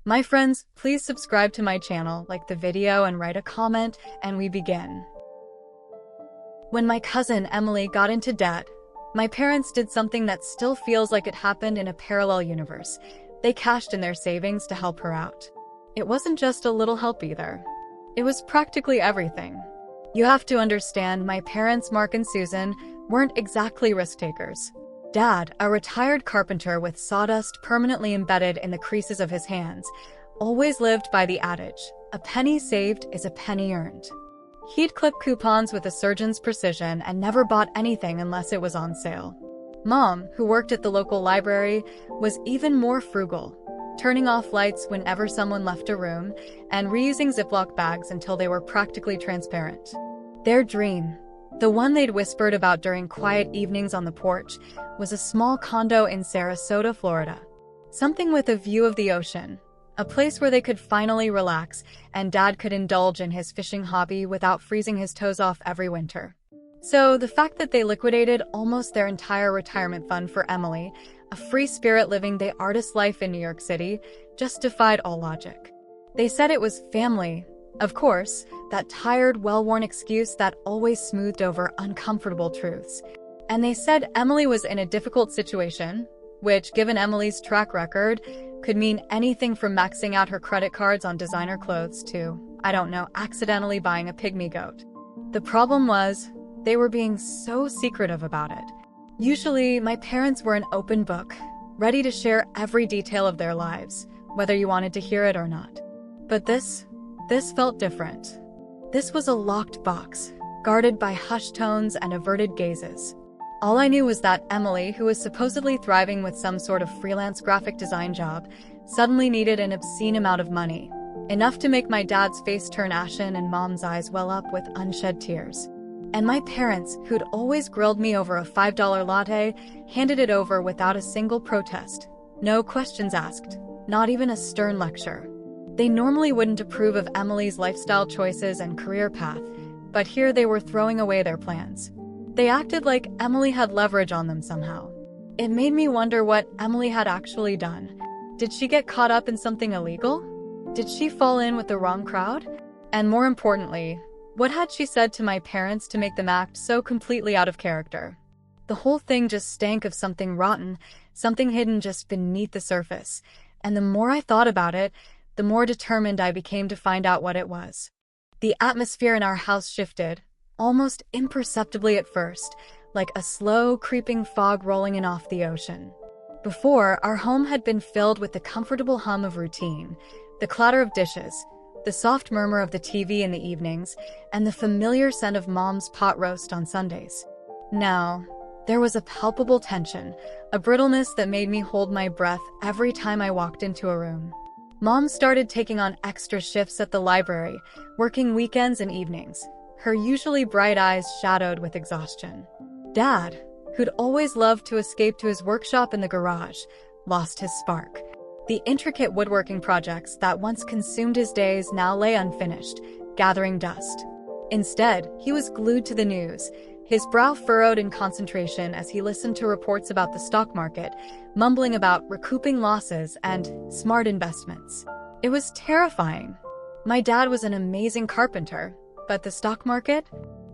My friends, please subscribe to my channel, like the video and write a comment, and we begin. When my cousin Emily got into debt, my parents did something that still feels like it happened in a parallel universe. They cashed in their savings to help her out. It wasn't just a little help either. It was practically everything. You have to understand, my parents, Mark and Susan, weren't exactly risk takers. Dad, a retired carpenter with sawdust permanently embedded in the creases of his hands, always lived by the adage, a penny saved is a penny earned. He'd clip coupons with a surgeon's precision and never bought anything unless it was on sale. Mom, who worked at the local library, was even more frugal, turning off lights whenever someone left a room and reusing Ziploc bags until they were practically transparent. Their dream, the one they'd whispered about during quiet evenings on the porch, was a small condo in Sarasota, Florida. Something with a view of the ocean, a place where they could finally relax and Dad could indulge in his fishing hobby without freezing his toes off every winter. So the fact that they liquidated almost their entire retirement fund for Emily, a free spirit living the artist life in New York City, just defied all logic. They said it was family. Of course, that tired, well-worn excuse that always smoothed over uncomfortable truths. And they said Emily was in a difficult situation, which, given Emily's track record, could mean anything from maxing out her credit cards on designer clothes to, I don't know, accidentally buying a pygmy goat. The problem was, they were being so secretive about it. Usually, my parents were an open book, ready to share every detail of their lives, whether you wanted to hear it or not. But this felt different. This was a locked box, guarded by hushed tones and averted gazes. All I knew was that Emily, who was supposedly thriving with some sort of freelance graphic design job, suddenly needed an obscene amount of money, enough to make my dad's face turn ashen and Mom's eyes well up with unshed tears. And my parents, who'd always grilled me over a $5 latte, handed it over without a single protest. No questions asked, not even a stern lecture. They normally wouldn't approve of Emily's lifestyle choices and career path, but here they were throwing away their plans. They acted like Emily had leverage on them somehow. It made me wonder what Emily had actually done. Did she get caught up in something illegal? Did she fall in with the wrong crowd? And more importantly, what had she said to my parents to make them act so completely out of character? The whole thing just stank of something rotten, something hidden just beneath the surface. And the more I thought about it, the more determined I became to find out what it was. The atmosphere in our house shifted, almost imperceptibly at first, like a slow, creeping fog rolling in off the ocean. Before, our home had been filled with the comfortable hum of routine, the clatter of dishes, the soft murmur of the TV in the evenings, and the familiar scent of Mom's pot roast on Sundays. Now, there was a palpable tension, a brittleness that made me hold my breath every time I walked into a room. Mom started taking on extra shifts at the library, working weekends and evenings, her usually bright eyes shadowed with exhaustion. Dad, who'd always loved to escape to his workshop in the garage, lost his spark. The intricate woodworking projects that once consumed his days now lay unfinished, gathering dust. Instead, he was glued to the news, his brow furrowed in concentration as he listened to reports about the stock market, mumbling about recouping losses and smart investments. It was terrifying. My dad was an amazing carpenter, but the stock market?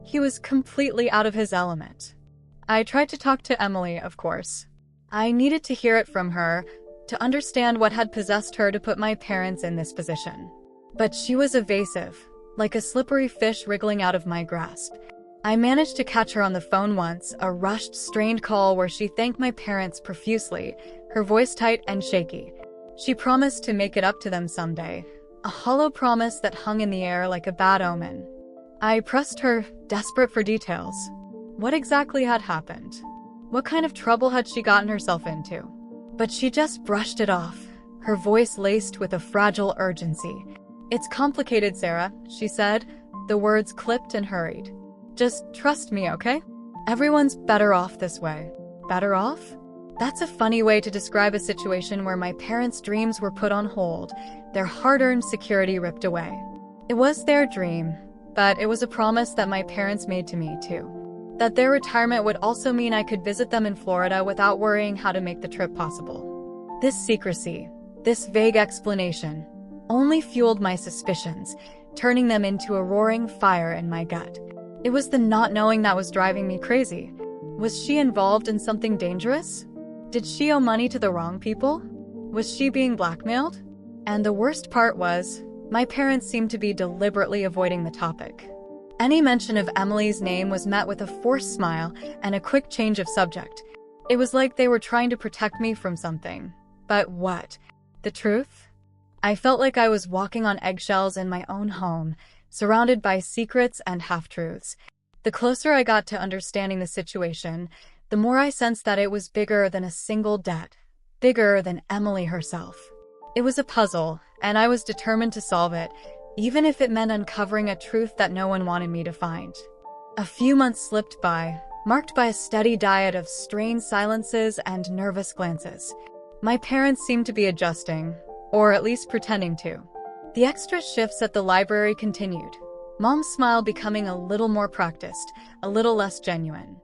He was completely out of his element. I tried to talk to Emily, of course. I needed to hear it from her, to understand what had possessed her to put my parents in this position. But she was evasive, like a slippery fish wriggling out of my grasp. I managed to catch her on the phone once, a rushed, strained call where she thanked my parents profusely, her voice tight and shaky. She promised to make it up to them someday, a hollow promise that hung in the air like a bad omen. I pressed her, desperate for details. What exactly had happened? What kind of trouble had she gotten herself into? But she just brushed it off, her voice laced with a fragile urgency. "It's complicated, Sarah," she said, the words clipped and hurried. "Just trust me, okay? Everyone's better off this way." Better off? That's a funny way to describe a situation where my parents' dreams were put on hold, their hard-earned security ripped away. It was their dream, but it was a promise that my parents made to me, too. That their retirement would also mean I could visit them in Florida without worrying how to make the trip possible. This secrecy, This vague explanation only fueled my suspicions, turning them into a roaring fire in my gut. It was the not knowing that was driving me crazy. Was she involved in something dangerous? Did she owe money to the wrong people? Was she being blackmailed? And the worst part was, my parents seemed to be deliberately avoiding the topic. Any mention of Emily's name was met with a forced smile and a quick change of subject. It was like they were trying to protect me from something. But what? The truth? I felt like I was walking on eggshells in my own home, surrounded by secrets and half-truths. The closer I got to understanding the situation, the more I sensed that it was bigger than a single debt, bigger than Emily herself. It was a puzzle, and I was determined to solve it, even if it meant uncovering a truth that no one wanted me to find. A few months slipped by, marked by a steady diet of strained silences and nervous glances. My parents seemed to be adjusting, or at least pretending to. The extra shifts at the library continued, Mom's smile becoming a little more practiced, a little less genuine.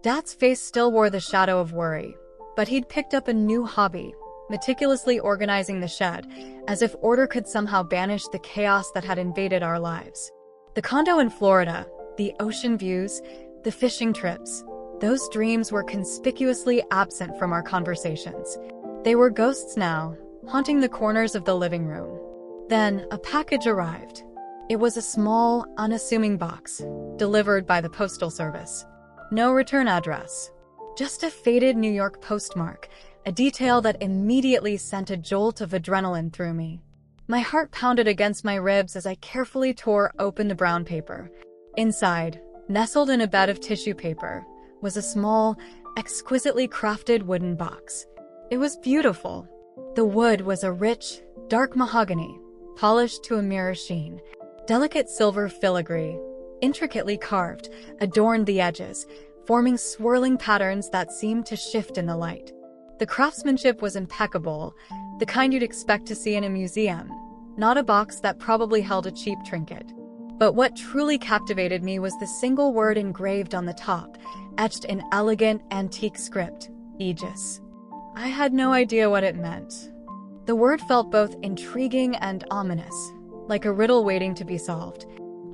Dad's face still wore the shadow of worry, but he'd picked up a new hobby, meticulously organizing the shed, as if order could somehow banish the chaos that had invaded our lives. The condo in Florida, the ocean views, the fishing trips, those dreams were conspicuously absent from our conversations. They were ghosts now, haunting the corners of the living room. Then, a package arrived. It was a small, unassuming box, delivered by the postal service. No return address. Just a faded New York postmark, a detail that immediately sent a jolt of adrenaline through me. My heart pounded against my ribs as I carefully tore open the brown paper. Inside, nestled in a bed of tissue paper, was a small, exquisitely crafted wooden box. It was beautiful. The wood was a rich, dark mahogany, polished to a mirror sheen. Delicate silver filigree, intricately carved, adorned the edges, forming swirling patterns that seemed to shift in the light. The craftsmanship was impeccable, the kind you'd expect to see in a museum, not a box that probably held a cheap trinket. But what truly captivated me was the single word engraved on the top, etched in elegant, antique script, Aegis. I had no idea what it meant. The word felt both intriguing and ominous, like a riddle waiting to be solved.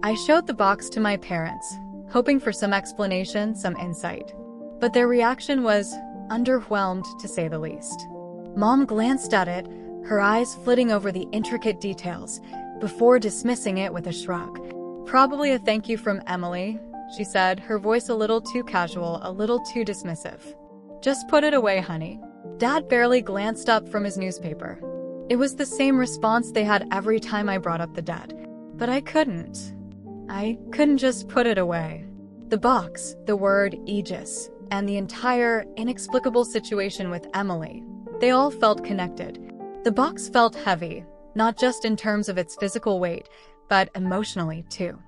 I showed the box to my parents, hoping for some explanation, some insight. But their reaction was underwhelmed, to say the least. Mom glanced at it, her eyes flitting over the intricate details, before dismissing it with a shrug. "Probably a thank you from Emily," she said, her voice a little too casual, a little too dismissive. "Just put it away, honey." Dad barely glanced up from his newspaper. It was the same response they had every time I brought up the debt. But I couldn't. I couldn't just put it away. The box, the word Aegis, and the entire inexplicable situation with Emily, they all felt connected. The box felt heavy, not just in terms of its physical weight, but emotionally too.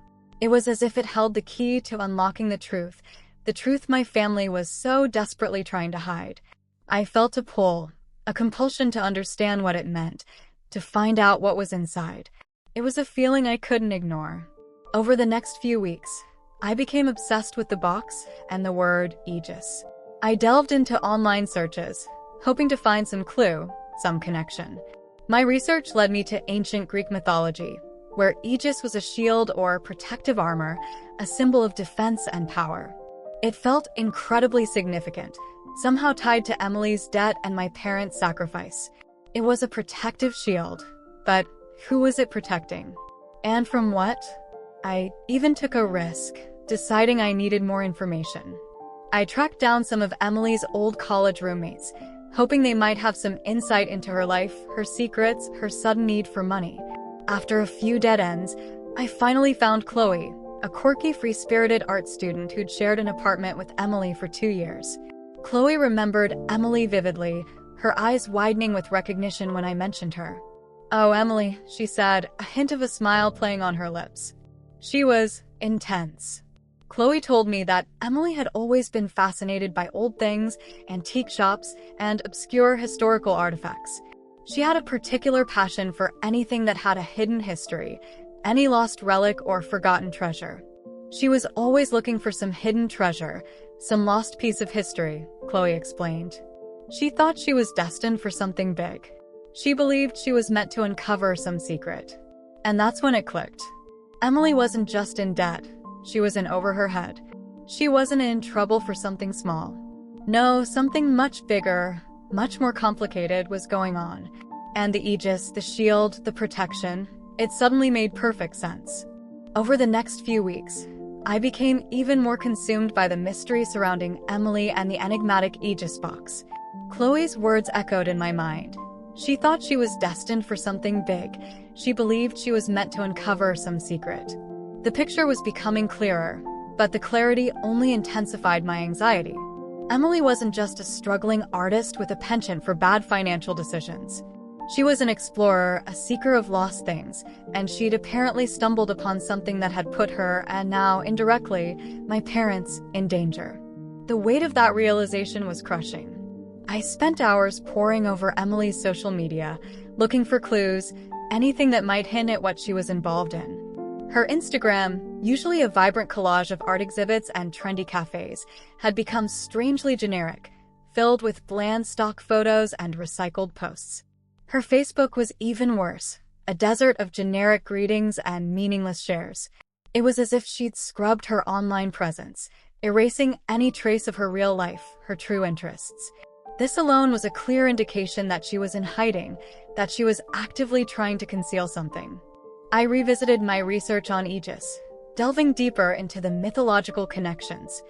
It was as if it held the key to unlocking the truth my family was so desperately trying to hide. I felt a pull, a compulsion to understand what it meant, to find out what was inside. It was a feeling I couldn't ignore. Over the next few weeks, I became obsessed with the box and the word Aegis. I delved into online searches, hoping to find some clue, some connection. My research led me to ancient Greek mythology, where Aegis was a shield or protective armor, a symbol of defense and power. It felt incredibly significant, somehow tied to Emily's debt and my parents' sacrifice. It was a protective shield, but who was it protecting? And from what? I even took a risk, deciding I needed more information. I tracked down some of Emily's old college roommates, hoping they might have some insight into her life, her secrets, her sudden need for money. After a few dead ends, I finally found Chloe, a quirky, free-spirited art student who'd shared an apartment with Emily for 2 years. Chloe remembered Emily vividly, her eyes widening with recognition when I mentioned her. "Oh, Emily," she said, a hint of a smile playing on her lips. She was intense. Chloe told me that Emily had always been fascinated by old things, antique shops, and obscure historical artifacts. She had a particular passion for anything that had a hidden history, any lost relic or forgotten treasure. She was always looking for some hidden treasure, some lost piece of history, Chloe explained. She thought she was destined for something big. She believed she was meant to uncover some secret. And that's when it clicked. Emily wasn't just in debt. She was in over her head. She wasn't in trouble for something small. No, something much bigger, much more complicated was going on. And the aegis, the shield, the protection, it suddenly made perfect sense. Over the next few weeks, I became even more consumed by the mystery surrounding Emily and the enigmatic aegis box. Chloe's words echoed in my mind. She thought she was destined for something big. She believed she was meant to uncover some secret. The picture was becoming clearer, but the clarity only intensified my anxiety. Emily wasn't just a struggling artist with a penchant for bad financial decisions. She was an explorer, a seeker of lost things, and she'd apparently stumbled upon something that had put her, and now, indirectly, my parents, in danger. The weight of that realization was crushing. I spent hours poring over Emily's social media, looking for clues, anything that might hint at what she was involved in. Her Instagram, usually a vibrant collage of art exhibits and trendy cafes, had become strangely generic, filled with bland stock photos and recycled posts. Her Facebook was even worse, a desert of generic greetings and meaningless shares. It was as if she'd scrubbed her online presence, erasing any trace of her real life, her true interests. This alone was a clear indication that she was in hiding, that she was actively trying to conceal something. I revisited my research on Aegis, delving deeper into the mythological connections.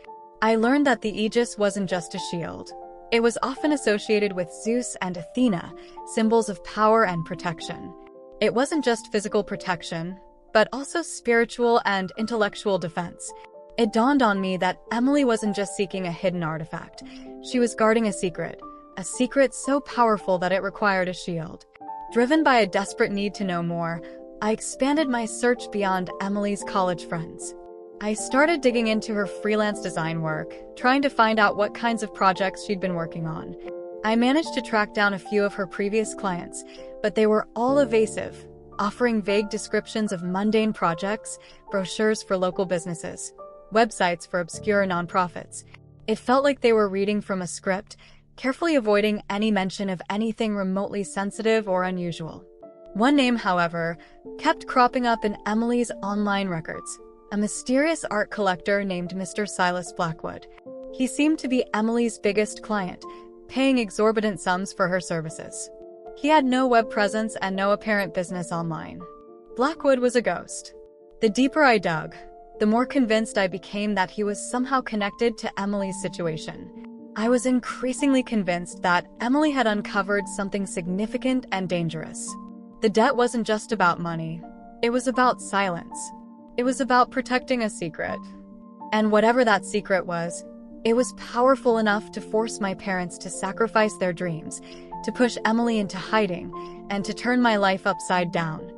I learned that the Aegis wasn't just a shield. It was often associated with Zeus and Athena, symbols of power and protection. It wasn't just physical protection, but also spiritual and intellectual defense. It dawned on me that Emily wasn't just seeking a hidden artifact. She was guarding a secret so powerful that it required a shield. Driven by a desperate need to know more, I expanded my search beyond Emily's college friends. I started digging into her freelance design work, trying to find out what kinds of projects she'd been working on. I managed to track down a few of her previous clients, but they were all evasive, offering vague descriptions of mundane projects, brochures for local businesses, websites for obscure nonprofits. It felt like they were reading from a script, carefully avoiding any mention of anything remotely sensitive or unusual. One name, however, kept cropping up in Emily's online records, a mysterious art collector named Mr. Silas Blackwood. He seemed to be Emily's biggest client, paying exorbitant sums for her services. He had no web presence and no apparent business online. Blackwood was a ghost. The deeper I dug, the more convinced I became that he was somehow connected to Emily's situation. I was increasingly convinced that Emily had uncovered something significant and dangerous. The debt wasn't just about money. It was about silence. It was about protecting a secret. And whatever that secret was, it was powerful enough to force my parents to sacrifice their dreams, to push Emily into hiding, and to turn my life upside down.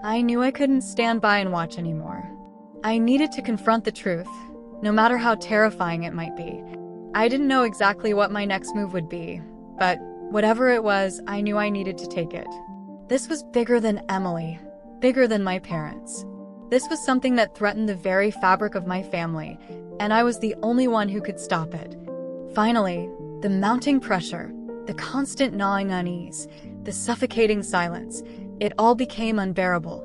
I knew I couldn't stand by and watch anymore. I needed to confront the truth, no matter how terrifying it might be. I didn't know exactly what my next move would be, but whatever it was, I knew I needed to take it. This was bigger than Emily, bigger than my parents. This was something that threatened the very fabric of my family, and I was the only one who could stop it. Finally, the mounting pressure, the constant gnawing unease, the suffocating silence, it all became unbearable.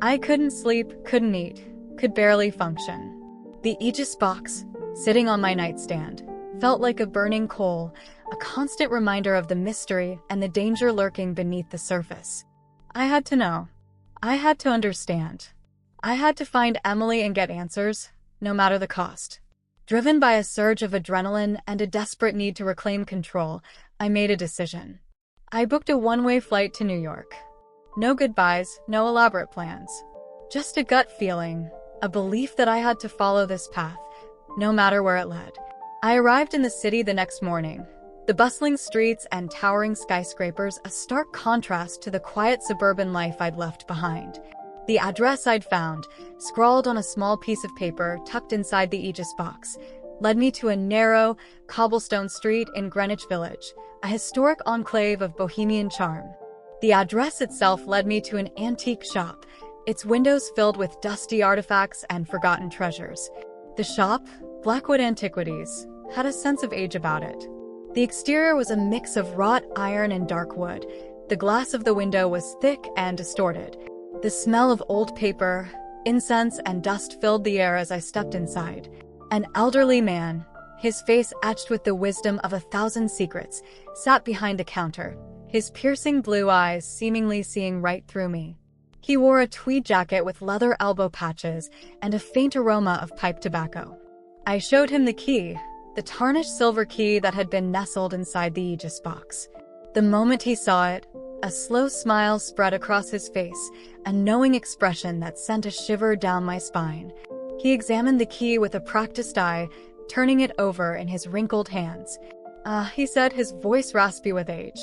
I couldn't sleep, couldn't eat, could barely function. The Aegis box, sitting on my nightstand, felt like a burning coal, a constant reminder of the mystery and the danger lurking beneath the surface. I had to know. I had to understand. I had to find Emily and get answers, no matter the cost. Driven by a surge of adrenaline and a desperate need to reclaim control, I made a decision. I booked a one-way flight to New York. No goodbyes, no elaborate plans. Just a gut feeling, a belief that I had to follow this path, no matter where it led. I arrived in the city the next morning. The bustling streets and towering skyscrapers, a stark contrast to the quiet suburban life I'd left behind. The address I'd found, scrawled on a small piece of paper tucked inside the Aegis box, led me to a narrow, cobblestone street in Greenwich Village, a historic enclave of bohemian charm. The address itself led me to an antique shop, its windows filled with dusty artifacts and forgotten treasures. The shop, Blackwood Antiquities, had a sense of age about it. The exterior was a mix of wrought iron and dark wood, The glass of the window was thick and distorted. The smell of old paper, incense, and dust filled the air as I stepped inside. An elderly man, his face etched with the wisdom of 1,000 secrets, sat behind the counter, his piercing blue eyes seemingly seeing right through me. He wore a tweed jacket with leather elbow patches and a faint aroma of pipe tobacco. I showed him the key, the tarnished silver key that had been nestled inside the Aegis box. The moment he saw it, a slow smile spread across his face, a knowing expression that sent a shiver down my spine. He examined the key with a practiced eye, turning it over in his wrinkled hands. He said, his voice raspy with age.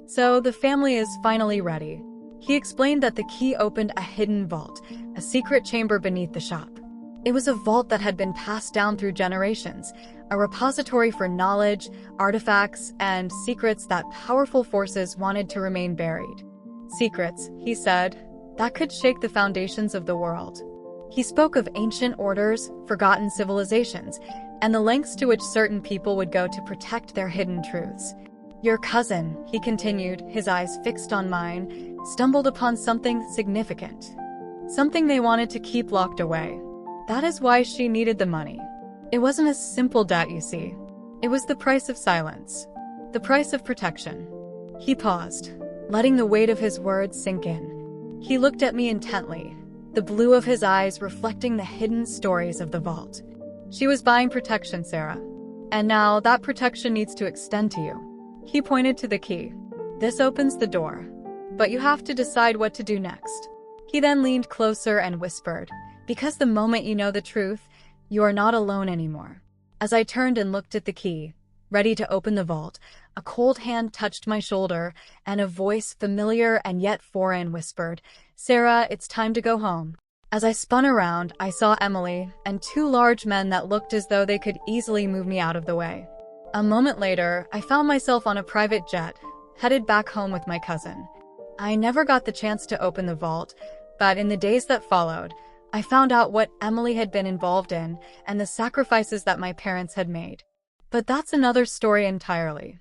"So the family is finally ready." He explained that the key opened a hidden vault, a secret chamber beneath the shop. It was a vault that had been passed down through generations, a repository for knowledge, artifacts, and secrets that powerful forces wanted to remain buried. Secrets, he said, that could shake the foundations of the world. He spoke of ancient orders, forgotten civilizations, and the lengths to which certain people would go to protect their hidden truths. "Your cousin," he continued, his eyes fixed on mine, "stumbled upon something significant. Something they wanted to keep locked away. That is why she needed the money. It wasn't a simple debt, you see. It was the price of silence. The price of protection." He paused, letting the weight of his words sink in. He looked at me intently, the blue of his eyes reflecting the hidden stories of the vault. "She was buying protection, Sarah. And now that protection needs to extend to you." He pointed to the key. "This opens the door. But you have to decide what to do next." He then leaned closer and whispered, "Because the moment you know the truth, you are not alone anymore." As I turned and looked at the key, ready to open the vault, a cold hand touched my shoulder, and a voice, familiar and yet foreign, whispered, "Sarah, it's time to go home." As I spun around, I saw Emily and two large men that looked as though they could easily move me out of the way. A moment later, I found myself on a private jet, headed back home with my cousin. I never got the chance to open the vault, but in the days that followed, I found out what Emily had been involved in and the sacrifices that my parents had made. But that's another story entirely.